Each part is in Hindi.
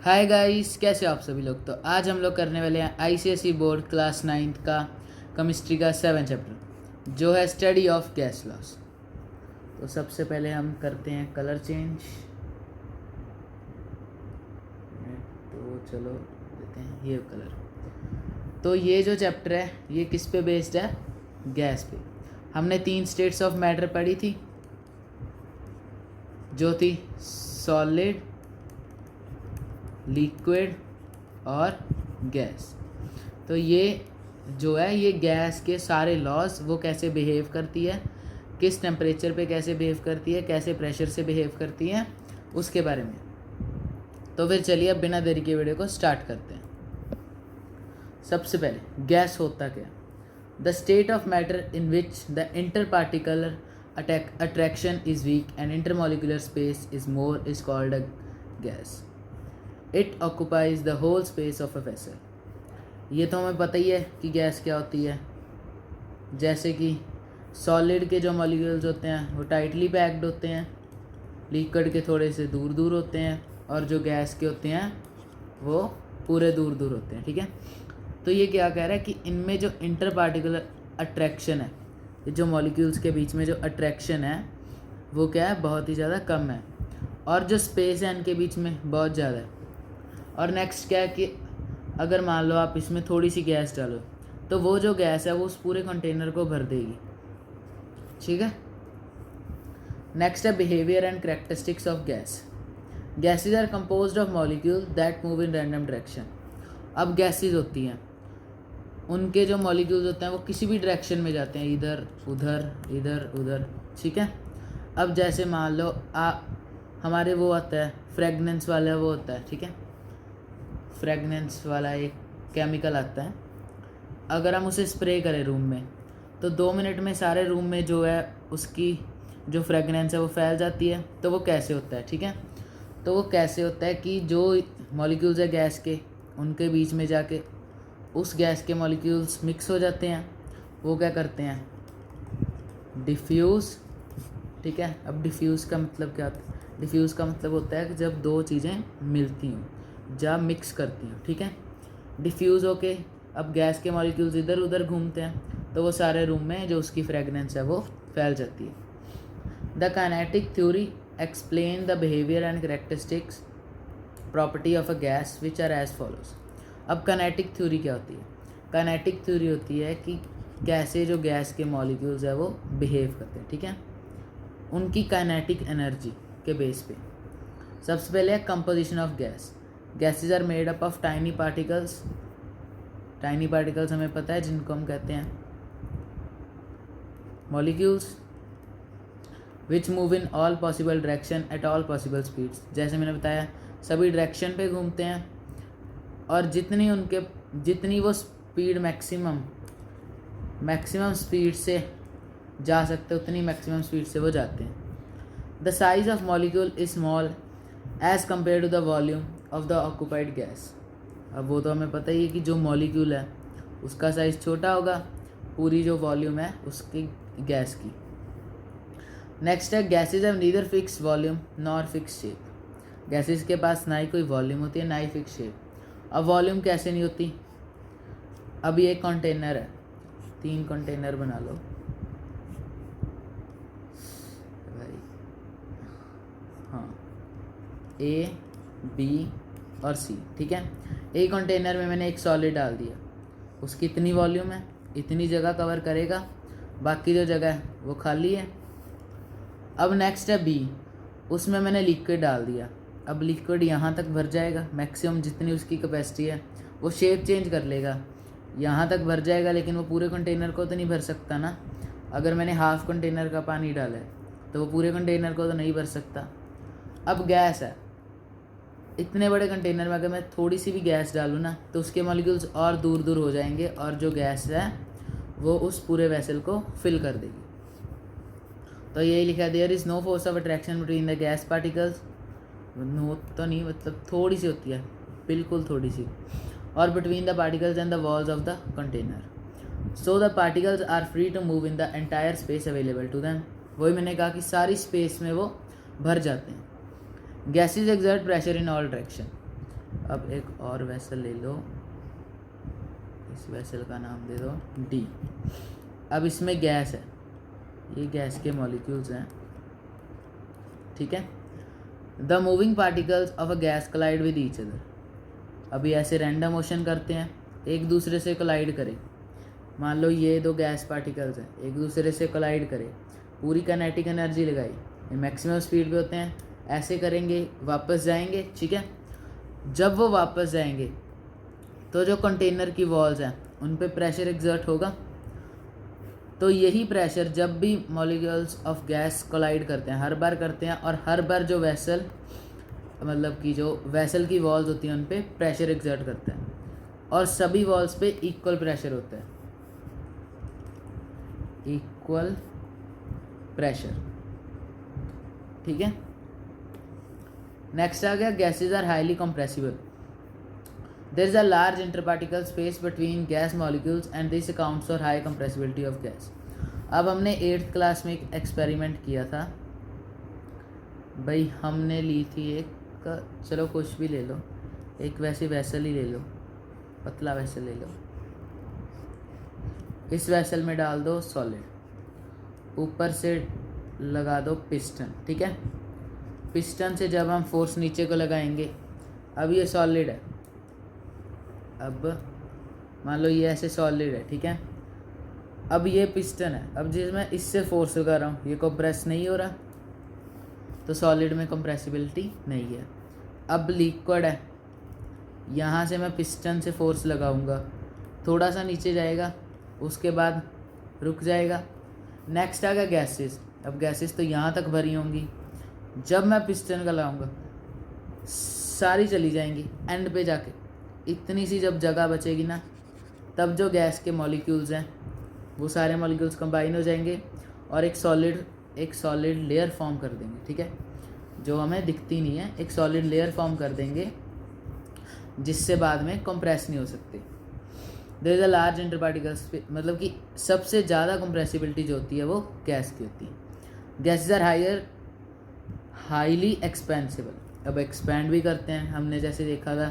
हाय गाइस, कैसे हो आप सभी लोग। तो आज हम लोग करने वाले हैं आईसीएसई बोर्ड क्लास 9th का केमिस्ट्री का 7 चैप्टर जो है स्टडी ऑफ गैस लॉस। तो सबसे पहले हम करते हैं कलर चेंज। तो चलो देते हैं ये कलर। तो ये जो चैप्टर है ये किस पे बेस्ड है? गैस पे। हमने 3 स्टेट्स ऑफ मैटर पढ़ी थी जो थी सॉलिड, लिक्विड और गैस। तो ये जो है ये गैस के सारे लॉज वो कैसे बिहेव करती है, किस टेम्परेचर पे कैसे बिहेव करती है, कैसे प्रेशर से बिहेव करती है, उसके बारे में। तो फिर चलिए अब बिना देरी के वीडियो को स्टार्ट करते हैं। सबसे पहले गैस होता क्या? The state of matter in which the inter particular attraction is weak and intermolecular space is more is called a gas. It occupies the whole space of a vessel. ये तो हमें पता ही है कि गैस क्या होती है। जैसे कि सॉलिड के जो मॉलिक्यूल्स होते हैं वो टाइटली पैक्ड होते हैं, लिक्विड के थोड़े से दूर दूर होते हैं, और जो गैस के होते हैं वो पूरे दूर दूर होते हैं। ठीक है, तो ये क्या कह रहा है कि इनमें जो इंटर पार्टिकुलर अट्रैक्शन है, ये जो मॉलिक्यूल्स के बीच में जो अट्रैक्शन है वो क्या है, बहुत ही ज़्यादा कम है, और जो स्पेस है इनके बीच में बहुत ज़्यादा है। और नेक्स्ट क्या है कि अगर मान लो आप इसमें थोड़ी सी गैस डालो तो वो जो गैस है वो उस पूरे कंटेनर को भर देगी। ठीक है, नेक्स्ट है behaviour and characteristics of gas. Gases are composed of molecule that move in random direction. अब गैसेज होती हैं, उनके जो मॉलिक्यूल्स होते हैं वो किसी भी डायरेक्शन में जाते हैं, इधर उधर इधर उधर। ठीक है, अब जैसे मान लो हमारे वो आता है फ्रेगनेंस वाला, वो होता है, ठीक है, फ्रेगनेंस वाला एक केमिकल आता है। अगर हम उसे स्प्रे करें रूम में तो 2 मिनट में सारे रूम में जो है उसकी जो फ्रेगनेंस है वो फैल जाती है। तो वो कैसे होता है? ठीक है, तो वो कैसे होता है कि जो मॉलिक्यूल्स है गैस के उनके बीच में जाके उस गैस के मॉलिक्यूल्स मिक्स हो जाते हैं, वो क्या करते हैं, डिफ्यूज़। ठीक है, अब डिफ्यूज़ का मतलब क्या होता है? डिफ्यूज़ का मतलब होता है कि जब दो चीज़ें मिलती हों, जब मिक्स करती हूँ। ठीक है, डिफ्यूज़ होके अब गैस के मॉलिक्यूल्स इधर उधर घूमते हैं तो वो सारे रूम में जो उसकी फ्रेगनेंस है वो फैल जाती है। The kinetic theory explain the behaviour and characteristics property of a gas which are as follows. अब काइनेटिक थ्योरी क्या होती है? काइनेटिक थ्योरी होती है कि कैसे जो गैस के मॉलिक्यूल्स है वो बिहेव करते हैं। ठीक है, उनकी काइनेटिक एनर्जी के बेस पे। सबसे पहले है composition of gas. Gases are made up of tiny particles. Tiny particles हमें पता है जिनको हम कहते हैं molecules, which move in all possible direction at all possible speeds. जैसे मैंने बताया सभी डायरेक्शन पे घूमते हैं, और जितनी वो स्पीड मैक्सिमम स्पीड से जा सकते उतनी मैक्सिमम स्पीड से वो जाते हैं। The size of molecule is small as compare to the volume of the occupied gas. अब वो तो हमें पता ही है कि जो मॉलिक्यूल है उसका साइज़ छोटा होगा पूरी जो वॉल्यूम है उसकी गैस की। नेक्स्ट है gases have neither fix volume nor fix shape. Gases के पास ना ही कोई वॉल्यूम होती है ना ही फिक्स शेप। अब वॉल्यूम कैसे नहीं होती? अब ये कंटेनर है, 3 कंटेनर बना लो भाई, हाँ, ए बी और सी। ठीक है, एक कंटेनर में मैंने एक सॉलिड डाल दिया, उसकी इतनी वॉल्यूम है, इतनी जगह कवर करेगा, बाकी जो जगह है वो खाली है। अब नेक्स्ट है बी, उसमें मैंने लिक्विड डाल दिया। अब लिक्विड यहाँ तक भर जाएगा, मैक्सिमम जितनी उसकी कैपेसिटी है, वो शेप चेंज कर लेगा, यहाँ तक भर जाएगा, लेकिन वो पूरे कंटेनर को तो नहीं भर सकता ना। अगर मैंने हाफ कंटेनर का पानी डाला है तो वो पूरे कंटेनर को तो नहीं भर सकता। अब गैस है, इतने बड़े कंटेनर में अगर मैं थोड़ी सी भी गैस डालूँ ना तो उसके मॉलिक्यूल्स और दूर दूर हो जाएंगे, और जो गैस है वो उस पूरे वेसल को फिल कर देगी। तो यही लिखा, there is no force of attraction between the gas particles. No तो नहीं, मतलब थोड़ी सी होती है, बिल्कुल थोड़ी सी, और between the particles and the walls of the container. So the particles are free to move in the entire space available to them. वही मैंने कहा कि सारी स्पेस में वो भर जाते हैं। Gases exert pressure in all direction. अब एक और वेसल ले लो, इस वेसल का नाम दे दो डी। अब इसमें गैस है, ये गैस के मॉलिक्यूल्स हैं, ठीक है। The moving particles of a gas collide with each other. अभी ऐसे रैंडम मोशन करते हैं, एक दूसरे से कोलाइड करें। मान लो ये दो गैस पार्टिकल्स हैं, एक दूसरे से कोलाइड करें, पूरी काइनेटिक एनर्जी लगाई, ये मैक्सिमम स्पीड पे होते हैं, ऐसे करेंगे वापस जाएंगे, ठीक है। जब वो वापस जाएंगे तो जो कंटेनर की वॉल्स हैं उन पे प्रेशर एक्सर्ट होगा। तो यही प्रेशर जब भी मॉलिक्यूल्स ऑफ गैस कोलाइड करते हैं, हर बार करते हैं, और हर बार जो वेसल मतलब कि जो वेसल की वॉल्स होती हैं उन पे प्रेशर एक्सर्ट करते हैं, और सभी वॉल्स पे इक्वल प्रेशर होता है, इक्वल प्रेशर, ठीक है। नेक्स्ट आ गया gases are highly compressible. There is a large interparticle space between gas molecules and this accounts for high compressibility of gas. अब हमने 8th क्लास में एक एक्सपेरिमेंट किया था भाई, हमने ली थी एक, चलो कुछ भी ले लो, एक वैसी वैसल ही ले लो, पतला वैसल ले लो। इस वैसल में डाल दो सॉलिड, ऊपर से लगा दो पिस्टन, ठीक है। पिस्टन से जब हम फोर्स नीचे को लगाएंगे, अब ये सॉलिड है, अब मान लो ये ऐसे सॉलिड है, ठीक है। अब ये पिस्टन है, अब जिसमें इससे फोर्स लगा रहा हूँ ये कंप्रेस नहीं हो रहा, तो सॉलिड में कंप्रेसिबिलिटी नहीं है। अब लिक्विड है, यहाँ से मैं पिस्टन से फोर्स लगाऊंगा, थोड़ा सा नीचे जाएगा, उसके बाद रुक जाएगा। नेक्स्ट आ गया गैसेस। अब गैसेस तो यहाँ तक भरी होंगी, जब मैं पिस्टन का लगाऊंगा सारी चली जाएंगी, एंड पे जाके इतनी सी जब जगह बचेगी ना, तब जो गैस के मॉलिक्यूल्स हैं वो सारे मॉलिक्यूल्स कंबाइन हो जाएंगे और एक सॉलिड लेयर फॉर्म कर देंगे, ठीक है, जो हमें दिखती नहीं है, एक सॉलिड लेयर फॉर्म कर देंगे जिससे बाद में कंप्रेस नहीं हो सकते। देयर इज अ लार्ज इंटरपार्टिकल्स, मतलब कि सबसे ज़्यादा कंप्रेसिबिलिटी जो होती है वो गैस की होती है। Gases are highly expansible. अब एक्सपेंड भी करते हैं, हमने जैसे देखा था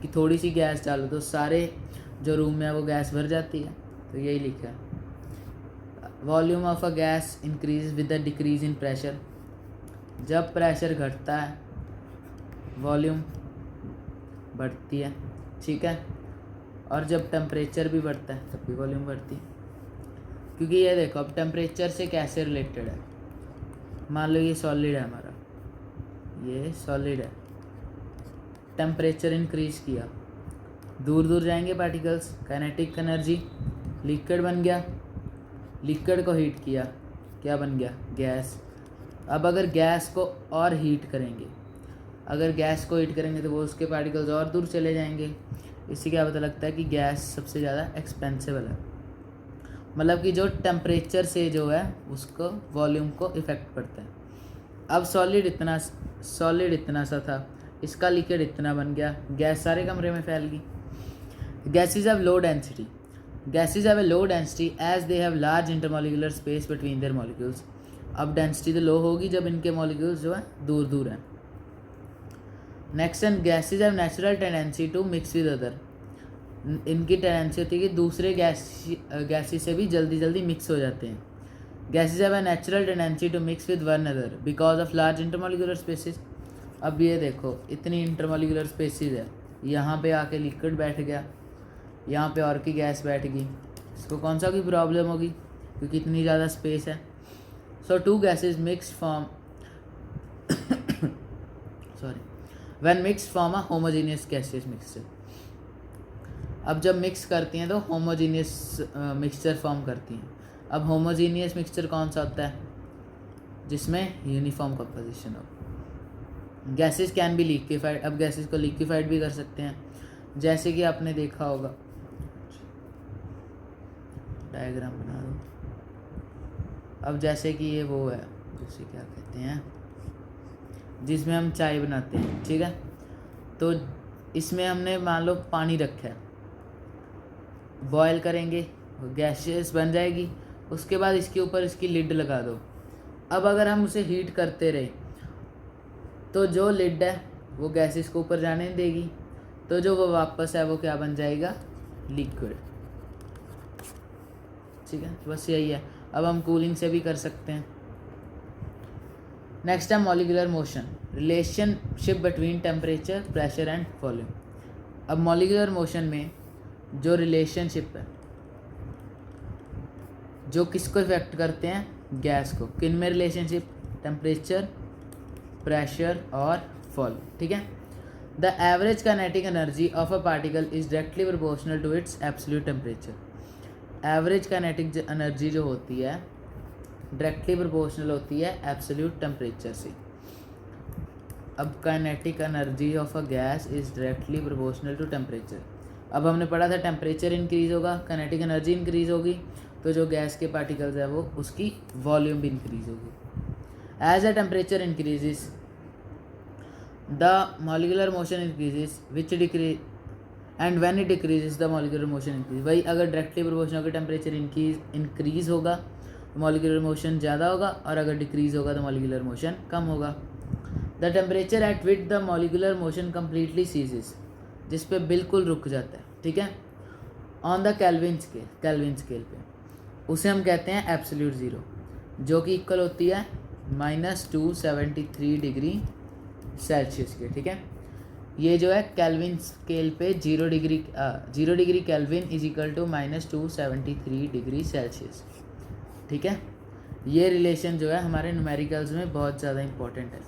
कि थोड़ी सी गैस डालो तो सारे जो रूम में है वो गैस भर जाती है, तो यही लिखा है। Volume of a gas increase with the decrease in pressure. जब प्रेशर घटता है वॉल्यूम बढ़ती है, ठीक है, और जब टेम्परेचर भी बढ़ता है तब भी वॉल्यूम बढ़ती है। क्योंकि ये देखो अब टेम्परेचर से कैसे रिलेटेड है, मान लो ये सॉलिड है हमारा, ये सॉलिड है, टेम्परेचर इंक्रीज किया, दूर दूर जाएंगे पार्टिकल्स, काइनेटिक एनर्जी, लिक्विड बन गया, लिक्विड को हीट किया, क्या बन गया, गैस। अब अगर गैस को और हीट करेंगे, तो वो उसके पार्टिकल्स और दूर चले जाएंगे। इससे क्या पता लगता है कि गैस सबसे ज़्यादा एक्सपेंसिबल है, मतलब कि जो टेम्परेचर से जो है उसको वॉल्यूम को इफ़ेक्ट पड़ता है। अब सॉलिड इतना सा था, इसका लिक्विड इतना बन गया, गैस सारे कमरे में फैल गई। Gases have low density as they have large intermolecular space between their molecules. अब डेंसिटी तो लो होगी जब इनके मॉलिक्यूल्स जो है दूर दूर हैं। Next and gases have natural tendency to mix with other. इनकी टेंडेंसी होती है कि दूसरे गैसेज से भी जल्दी जल्दी मिक्स हो जाते हैं। Gases have a natural tendency to mix with one other because of large intermolecular spaces. अब ये देखो इतनी इंटरमॉलिक्यूलर स्पेसिस है, यहाँ पे आके लिक्विड बैठ गया, यहाँ पे और की गैस बैठ गई, इसको कौन सा की प्रॉब्लम होगी क्योंकि इतनी ज़्यादा स्पेस है। So two gases mix form when mix form a homogeneous gaseous mixture. अब जब मिक्स करती हैं तो होमोजेनियस मिक्सचर फॉर्म करती हैं। अब होमोजेनियस मिक्सचर कौन सा होता है, जिसमें यूनिफॉर्म कंपोजिशन हो। Gases can be liquefied. अब गैसेस को लिक्विफाइड भी कर सकते हैं, जैसे कि आपने देखा होगा, डायग्राम बना दो। अब जैसे कि ये वो है, जैसे क्या कहते हैं, जिसमें हम चाय बनाते हैं, ठीक है, तो इसमें हमने मान लो पानी रखा है, बॉयल करेंगे, गैसेस बन जाएगी, उसके बाद इसके ऊपर इसकी लिड लगा दो। अब अगर हम उसे हीट करते रहे तो जो लिड है वो गैसेस को ऊपर जाने नहीं देगी, तो जो वो वापस है वो क्या बन जाएगा, लिक्विड। ठीक है, बस यही है। अब हम कूलिंग से भी कर सकते हैं। नेक्स्ट है molecular motion, relationship between temperature, pressure and volume. अब मॉलिक्यूलर मोशन में जो रिलेशनशिप है, जो किसको इफेक्ट करते हैं, गैस को। किन में रिलेशनशिप, टेम्परेचर, प्रेशर और वॉल्यूम। ठीक है। The average kinetic energy of a particle is directly proportional to its absolute temperature. Average kinetic energy जो होती है डायरेक्टली प्रोपोर्शनल होती है एब्सोल्यूट टेम्परेचर से। अब kinetic energy of a gas is directly proportional to temperature. अब हमने पढ़ा था टेम्परेचर इंक्रीज होगा, काइनेटिक एनर्जी इंक्रीज होगी, तो जो गैस के पार्टिकल्स है वो उसकी वॉल्यूम भी इंक्रीज होगी। As a temperature increases the molecular motion increases which decrease and when it decreases the molecular motion increase. वही अगर डायरेक्टली प्रोपोर्शनल होकर टेम्परेचर इंक्रीज होगा तो मॉलिक्यूलर मोशन ज़्यादा होगा, और अगर डिक्रीज होगा तो मॉलिक्यूलर मोशन कम होगा। The temperature at which the molecular motion completely ceases, जिस पे बिल्कुल रुक जाता है। ठीक है, ऑन द केल्विन स्केल पे, उसे हम कहते हैं एब्सोल्यूट ज़ीरो, जो कि इक्वल होती है -273 डिग्री सेल्सियस के। ठीक है, ये जो है केल्विन स्केल पे 0 degree kelvin is equal to -273 degree Celsius. ठीक है, ये रिलेशन जो है हमारे न्यूमेरिकल्स में बहुत ज़्यादा इंपॉर्टेंट है।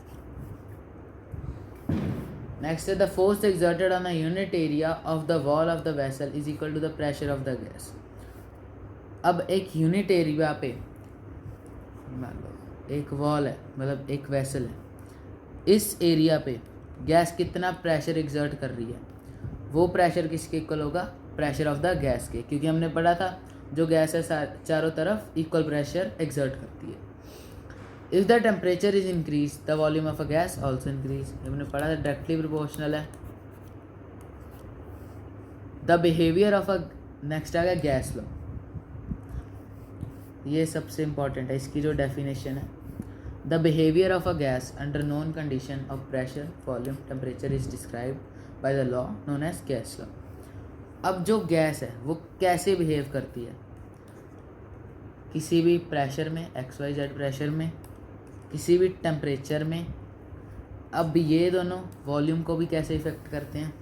नेक्स्ट है the force exerted on a unit area of the wall of the vessel is equal to the pressure of the gas. अब एक यूनिट एरिया पे मान लो एक वॉल है, मतलब एक वेसल है, इस एरिया पे गैस कितना प्रेशर एक्सर्ट कर रही है, वो प्रेशर किसके इक्वल होगा, प्रेशर ऑफ द गैस के। क्योंकि हमने पढ़ा था जो गैस है चारों तरफ इक्वल प्रेशर एक्सर्ट करती है। If the temperature is increase the volume of a gas also increase. हमने पढ़ा था डायरेक्टली प्रोपोर्शनल है। The behaviour of a, next आ गया गैस लॉ, ये सबसे इंपॉर्टेंट है, इसकी जो डेफिनेशन है, the behaviour of a gas under known condition of pressure, volume, temperature is described by the law known as gas law. अब जो गैस है वो कैसे बिहेव करती है किसी भी प्रेशर में, XYZ प्रेशर में, किसी भी टेम्परेचर में। अब ये दोनों वॉल्यूम को भी कैसे इफेक्ट करते हैं,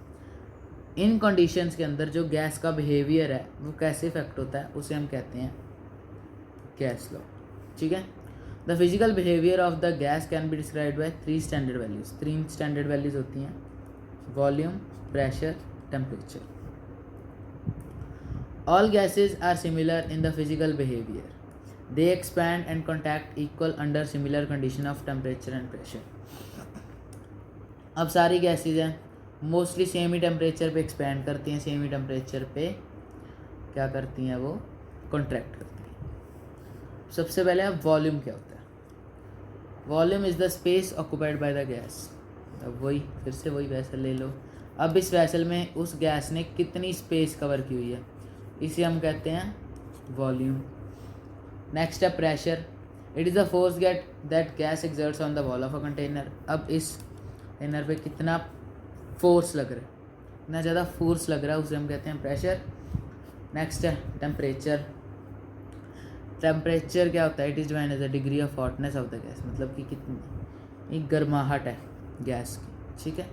इन कंडीशंस के अंदर जो गैस का बिहेवियर है वो कैसे इफेक्ट होता है, उसे हम कहते हैं गैस लॉ। ठीक है, the physical behaviour of the gas can be described bye 3 standard values. 3 standard values होती हैं, volume, pressure, temperature. All gases are similar in the physical behavior. They expand and contract equal under similar condition of temperature and pressure. अब सारी गैसेज हैं मोस्टली सेम ही टेम्परेचर पे एक्सपैंड करती हैं, सेम ही टेम्परेचर पे क्या करती हैं, वो कॉन्ट्रैक्ट करती हैं। सबसे पहले अब वॉल्यूम क्या होता है। Volume is the space occupied by the gas. अब वही फिर से वही वैसल ले लो। अब इस वैसल में उस गैस ने कितनी स्पेस कवर की हुई है, इसे हम कहते हैं वॉल्यूम। नेक्स्ट है pressure, it is the force that gas exerts on the wall of a container. अब इस कंटेनर पे कितना फोर्स लग रहा है, इतना ज़्यादा फोर्स लग रहा है, उसे हम कहते हैं प्रेशर। नेक्स्ट है टेम्परेचर। टेम्परेचर क्या होता है, it is defined as the degree of hotness of the gas, मतलब कि कितनी गर्माहट है गैस की। ठीक है,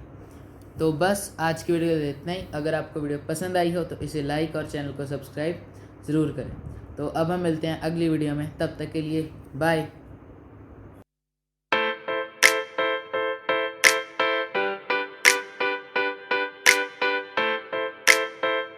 तो बस आज की वीडियो इतना ही। अगर आपको वीडियो पसंद आई हो तो इसे लाइक और चैनल को सब्सक्राइब ज़रूर करें। तो अब हम मिलते हैं अगली वीडियो में, तब तक के लिए बाय।